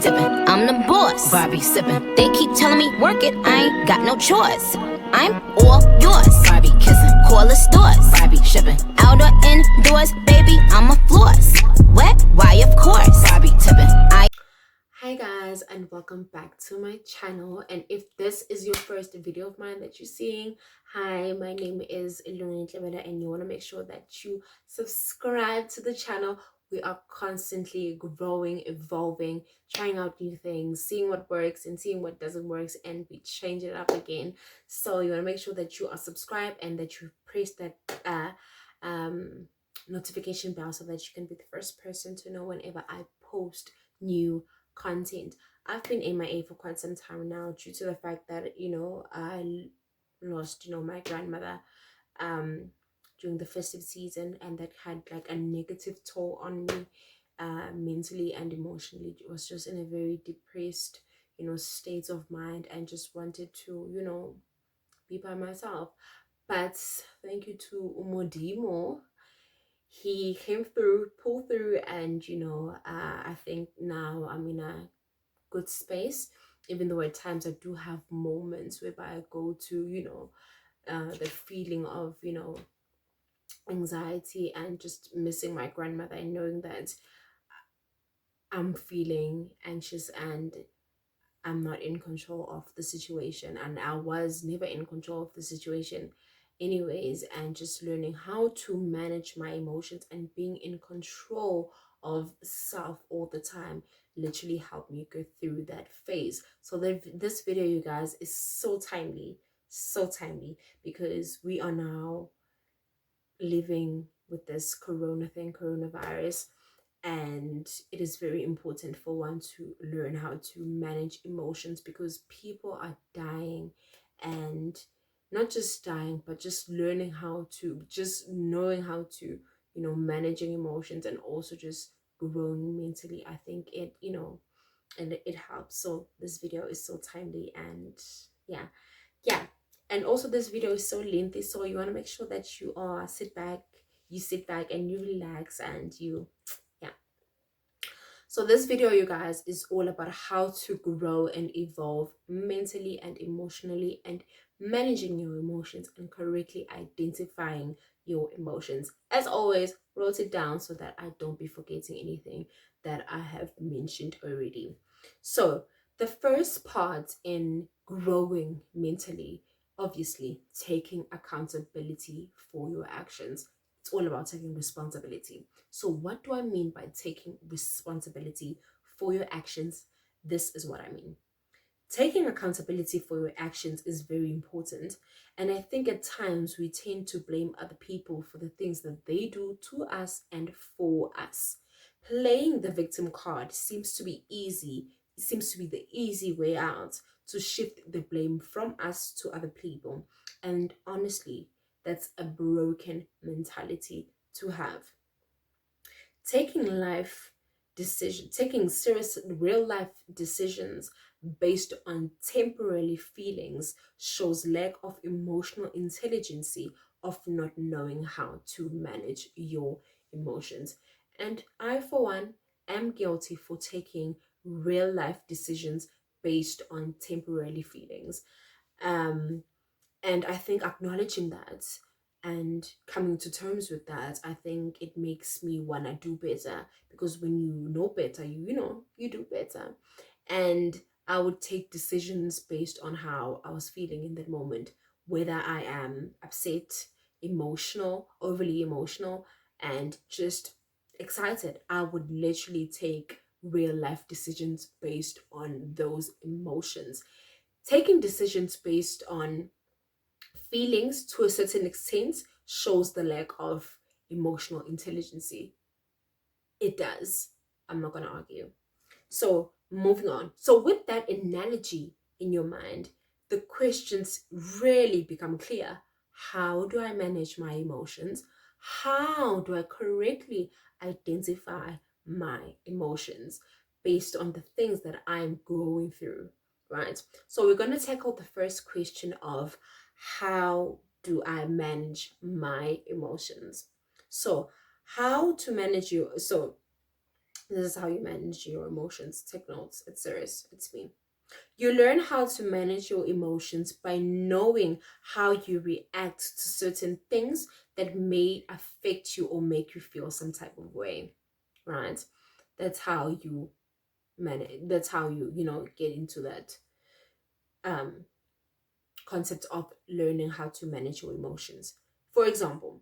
dipping. I'm the boss. Barbie sipping. They keep telling me work it. I ain't got no choice. I'm all yours. Barbie kissing. Call the stores. Barbie shipping. Out or indoors, baby, I'm a floss. Wet? Why, of course. Barbie tipping. Hi guys, and welcome back to my channel. And if this is your first video of mine that you're seeing, hi, my name is Ilona Clementa, and you want to make sure that you subscribe to the channel. We are constantly growing, evolving, trying out new things, seeing what works and seeing what doesn't work, and we change it up again. So you want to make sure that you are subscribed and that you press that notification bell so that you can be the first person to know whenever I post new content. I've been MIA for quite some time now due to the fact that I lost my grandmother during the festive season, and that had like a negative toll on me mentally and emotionally. It was just in a very depressed state of mind, and just wanted to be by myself. But thank you to Umodimo, he came through, pulled through, and I think now I'm in a good space, even though at times I do have moments whereby I go to the feeling of anxiety and just missing my grandmother, and knowing that I'm feeling anxious and I'm not in control of the situation, and I was never in control of the situation anyways. And just learning how to manage my emotions and being in control of self all the time literally helped me go through that phase. So this video, you guys, is so timely because we are now living with this coronavirus, and it is very important for one to learn how to manage emotions, because people are dying, and not just dying but just learning how to, just knowing how to managing emotions, and also just growing mentally. I think and it helps. So this video is so timely, and yeah. And also this video is so lengthy, so you want to make sure that you sit back and you relax, and yeah. So this video, you guys, is all about how to grow and evolve mentally and emotionally, and managing your emotions and correctly identifying your emotions. As always, wrote it down so that I don't be forgetting anything that I have mentioned already. So the first part in growing mentally, obviously, taking accountability for your actions. It's all about taking responsibility. So what do I mean by taking responsibility for your actions? This is what I mean. Taking accountability for your actions is very important. And I think at times we tend to blame other people for the things that they do to us and for us. Playing the victim card seems to be easy. It seems to be the easy way out to shift the blame from us to other people. And honestly, that's a broken mentality to have. Taking serious real life decisions based on temporary feelings shows lack of emotional intelligence, of not knowing how to manage your emotions. And I, for one, am guilty for taking real life decisions based on temporary feelings. um and I think acknowledging that and coming to terms with that, I think it makes me want to do better, because when you know better, you do better. And I would take decisions based on how I was feeling in that moment, whether I am upset, emotional, overly emotional, and just excited. I would literally take real life decisions based on those emotions. Taking decisions based on feelings to a certain extent shows the lack of emotional intelligence. It does. I'm not going to argue. So, moving on. So, with that analogy in your mind, the questions really become clear. How do I manage my emotions? How do I correctly identify my emotions based on the things that I'm going through? Right? So, we're going to tackle the first question of how do I manage my emotions? So, how to manage your so This is how you manage your emotions. Take notes. It's serious. It's me. You learn how to manage your emotions by knowing how you react to certain things that may affect you or make you feel some type of way, right? That's how you manage. That's how you get into that um concept of learning how to manage your emotions. For example,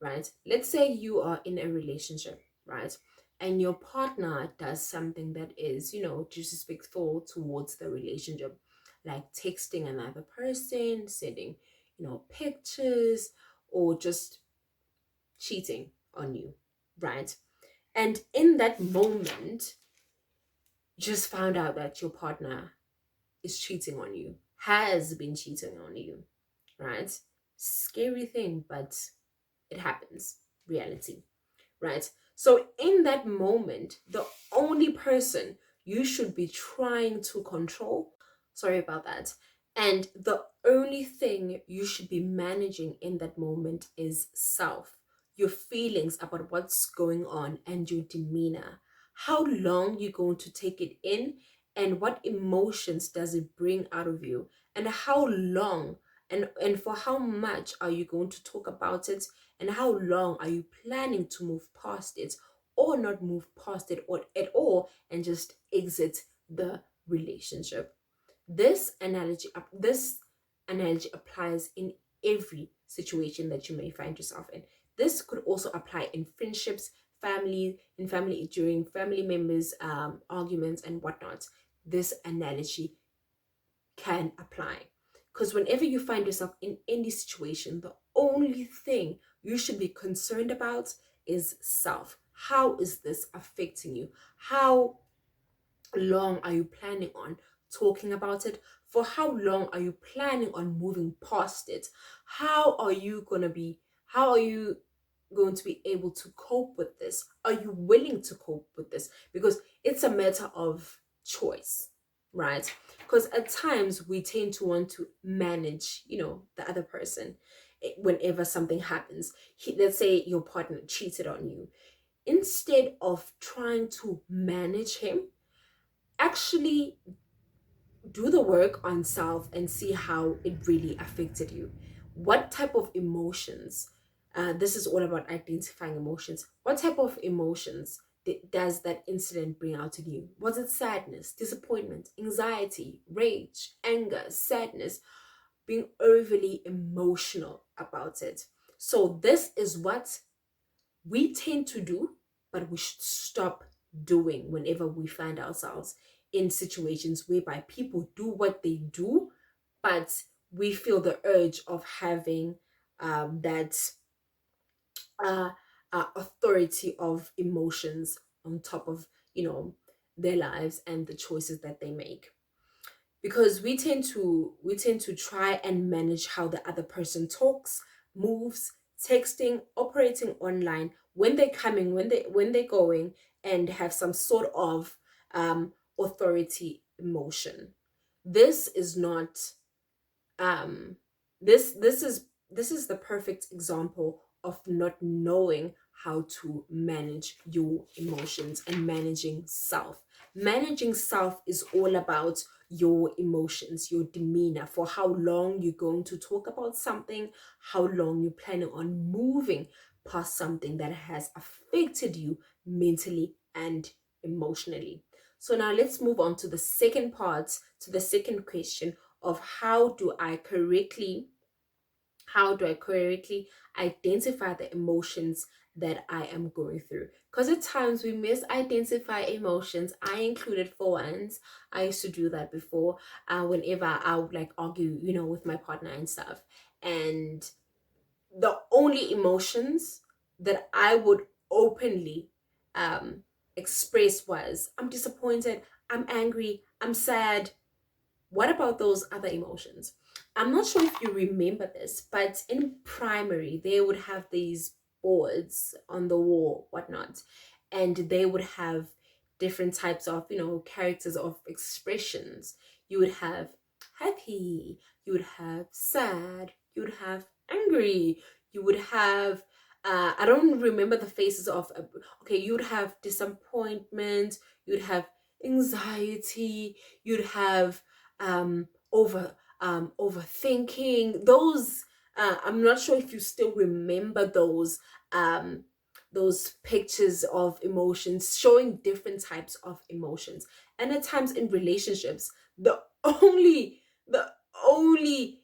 right? Let's say you are in a relationship, right? And your partner does something that is, disrespectful towards the relationship, like texting another person, sending, pictures, or just cheating on you, right? And in that moment, you just found out that your partner is cheating on you, has been cheating on you, right? Scary thing, but it happens. Reality, right? So, in that moment, the only person you should be trying to control, sorry about that, and the only thing you should be managing in that moment is self, your feelings about what's going on, and your demeanor. How long you going to take it in, and what emotions does it bring out of you, and how long and for how much are you going to talk about it, and how long are you planning to move past it, or not move past it or at all, and just exit the relationship. This analogy applies in every situation that you may find yourself in. This could also apply in friendships, family, during family members arguments and whatnot. This analogy can apply. Because whenever you find yourself in any situation, the only thing you should be concerned about is self. How is this affecting you? How long are you planning on talking about it? For how long are you planning on moving past it? How are you going to be, how are you going to be able to cope with this? Are you willing to cope with this? Because it's a matter of choice, right? Because at times we tend to want to manage, the other person. Whenever something happens, let's say your partner cheated on you, instead of trying to manage him, actually do the work on self and see how it really affected you. What type of emotions? This is all about identifying emotions. What type of emotions does that incident bring out in you? Was it sadness, disappointment, anxiety, rage, anger, sadness, being overly emotional about it? So, this is what we tend to do, but we should stop doing whenever we find ourselves in situations whereby people do what they do, but we feel the urge of having that uh, authority of emotions on top of their lives and the choices that they make, because we tend to try and manage how the other person talks, moves, texting, operating online, when they're coming, when they're going, and have some sort of authority emotion. This is not um this is the perfect example of not knowing how to manage your emotions and managing self is all about your emotions, your demeanor, for how long you're going to talk about something, how long you're planning on moving past something that has affected you mentally and emotionally. So now let's move on to the second part, to the second question of how do I correctly identify the emotions that I am going through. Because at times we misidentify emotions. I included for once. I used to do that before. Whenever I would like argue, with my partner and stuff. And the only emotions that I would openly um express was, I'm disappointed, I'm angry, I'm sad. What about those other emotions? I'm not sure if you remember this, but in primary, they would have these boards on the wall, whatnot, and they would have different types of, characters of expressions. You would have happy, you would have sad, you would have angry, you would have I don't remember the phases of, okay, you'd have disappointment, you'd have anxiety, you'd have overthinking. Those I'm not sure if you still remember those pictures of emotions showing different types of emotions. And at times in relationships, the only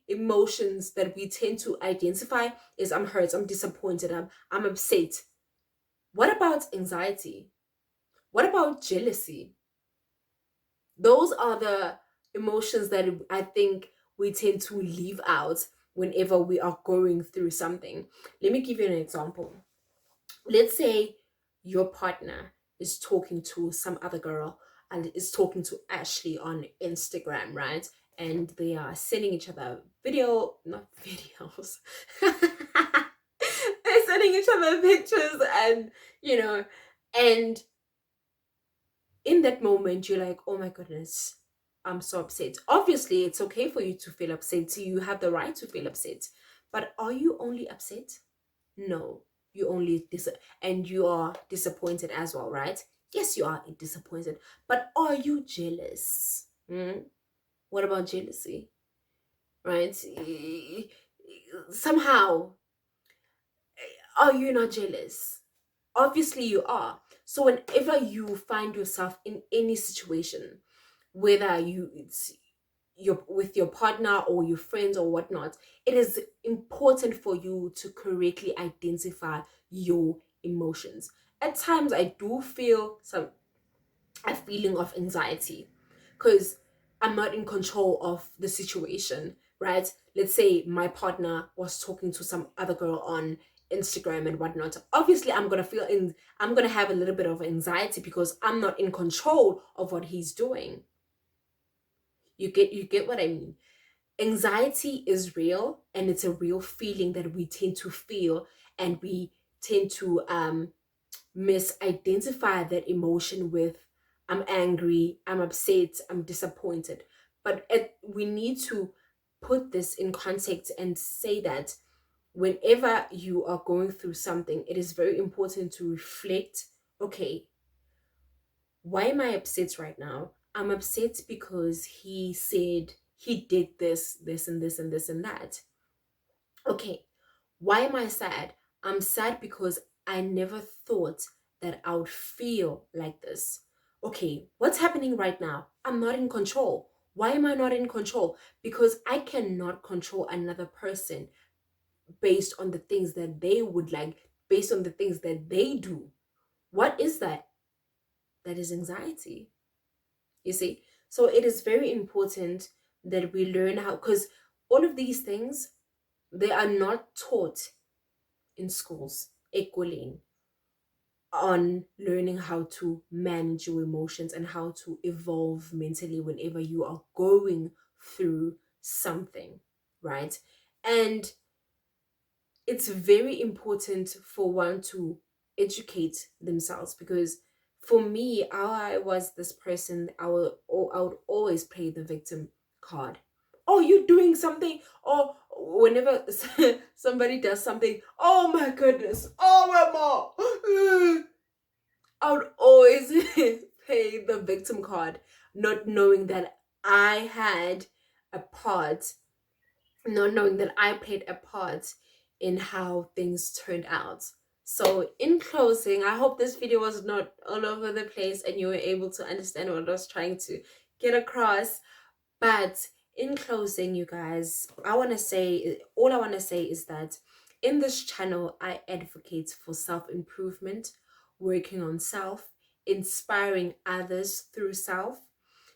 emotions that we tend to identify is I'm hurt, I'm disappointed, I'm upset. What about anxiety? What about jealousy? Those are the emotions that I think we tend to leave out whenever we are going through something. Let me give you an example. Let's say your partner is talking to some other girl and is talking to Ashley on Instagram, right? And they are sending each other not videos. They're sending each other pictures, and you know, and in that moment you're like, oh my goodness, I'm so upset. Obviously it's okay for you to feel upset, so you have the right to feel upset, but are you only upset? No, you only and you are disappointed as well, right? Yes, you are disappointed, but are you jealous? What about jealousy? Right? Somehow, are you not jealous? Obviously you are. So whenever you find yourself in any situation, whether it's your with your partner or your friends or whatnot, it is important for you to correctly identify your emotions. At times I do feel a feeling of anxiety because I'm not in control of the situation, right? Let's say my partner was talking to some other girl on Instagram and whatnot. Obviously, I'm gonna have a little bit of anxiety because I'm not in control of what he's doing. You get what I mean? Anxiety is real, and it's a real feeling that we tend to feel, and we tend to misidentify that emotion with I'm angry, I'm upset, I'm disappointed. But we need to put this in context and say that whenever you are going through something, it is very important to reflect, okay, why am I upset right now? I'm upset because he said he did this, this, and this, and this, and that. Okay, why am I sad? I'm sad because I never thought that I would feel like this. Okay, what's happening right now? I'm not in control. Why am I not in control? Because I cannot control another person based on the things that they would like, based on the things that they do. What is that? That is anxiety. You see? So it is very important that we learn how, because all of these things, they are not taught in schools equaling on learning how to manage your emotions and how to evolve mentally whenever you are going through something, right? And it's very important for one to educate themselves, because for me, I was this person, I would always play the victim card. Oh, you're doing something. Or whenever somebody does something, oh my goodness, oh mama, I would always play the victim card, not knowing that I had a part, not knowing that I played a part in how things turned out. So, in closing, I hope this video was not all over the place and you were able to understand what I was trying to get across. But in closing, you guys, all I want to say is that in this channel, I advocate for self improvement, working on self, inspiring others through self.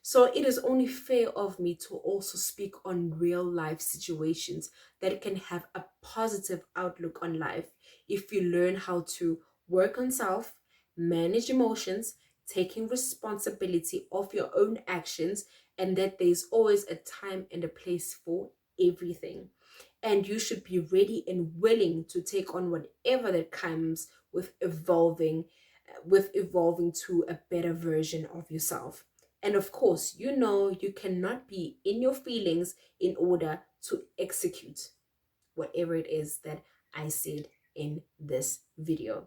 So it is only fair of me to also speak on real life situations that can have a positive outlook on life if you learn how to work on self, manage emotions, taking responsibility of your own actions, and that there's always a time and a place for everything. And you should be ready and willing to take on whatever that comes with evolving to a better version of yourself. And of course, you cannot be in your feelings in order to execute whatever it is that I said in this video.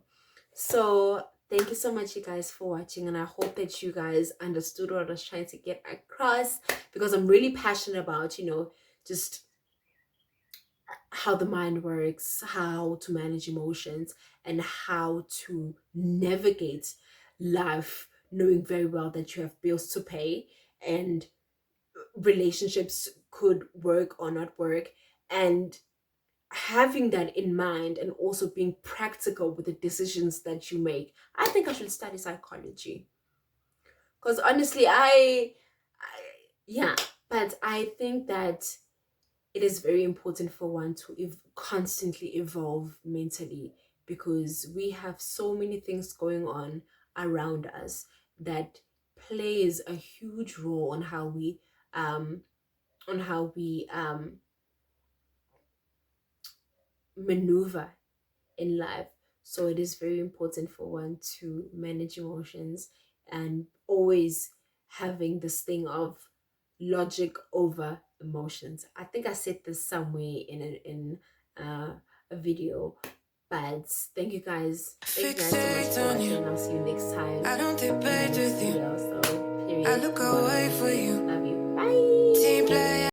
So thank you so much, you guys, for watching, and I hope that you guys understood what I was trying to get across, because I'm really passionate about, just how the mind works, how to manage emotions, and how to navigate life, knowing very well that you have bills to pay and relationships could work or not work, and having that in mind and also being practical with the decisions that you make. I think I should study psychology, because honestly, yeah, but I think that it is very important for one to constantly evolve mentally, because we have so many things going on around us that plays a huge role on how we um maneuver in life. So it is very important for one to manage emotions and always having this thing of logic over emotions. I think I said this somewhere in a video. But thank you guys. Thank you guys so much for watching. I'll see you next time. I don't debate with you. So, period. I look away for you.